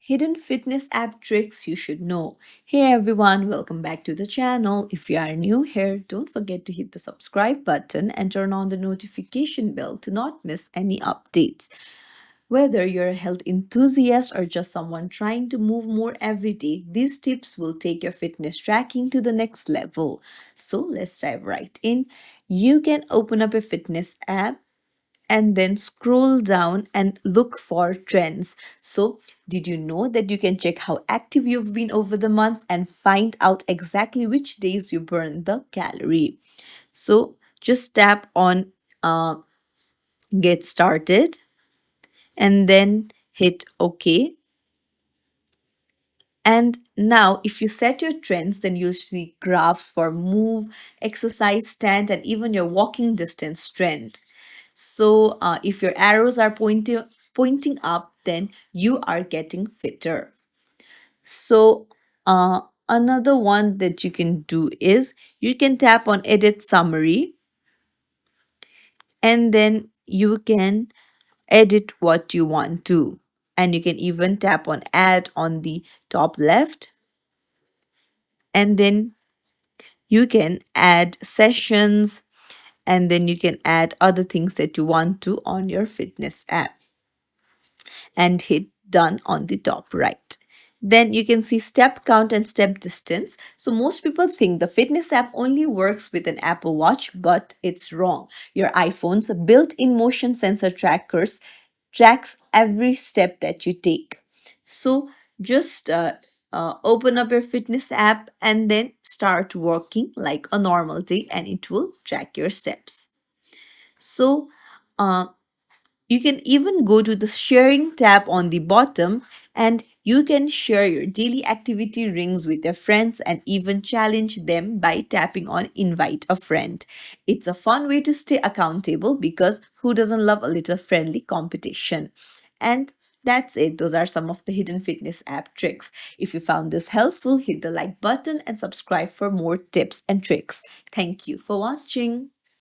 Hidden fitness app tricks you should know. Hey everyone, welcome back to the channel. If you are new here, don't forget to hit the subscribe button and turn on the notification bell to not miss any updates. Whether you're a health enthusiast or just someone trying to move more every day, these tips will take your fitness tracking to the next level. So let's dive right in. You can open up a fitness app and then scroll down and look for trends. So, did you know that you can check how active you've been over the month and find out exactly which days you burn the calorie? So, just tap on get started and then hit OK. And now, if you set your trends, then you'll see graphs for move, exercise, stand, and even your walking distance trend. So if your arrows are pointing up, then you are getting fitter. So another one that you can do is you can tap on edit summary and then you can edit what you want to. And you can even tap on add on the top left and then you can add sessions and then you can add other things that you want to on your fitness app and hit done on the top right. Then you can see step count and step distance. So most people think the fitness app only works with an Apple Watch, but it's wrong. Your iPhone's built-in motion sensor trackers tracks every step that you take. So just open up your fitness app and then start working like a normal day and it will track your steps. So you can even go to the sharing tab on the bottom and you can share your daily activity rings with your friends and even challenge them by tapping on invite a friend. It's a fun way to stay accountable because who doesn't love a little friendly competition? And that's it. Those are some of the hidden fitness app tricks. If you found this helpful, hit the like button and subscribe for more tips and tricks. Thank you for watching.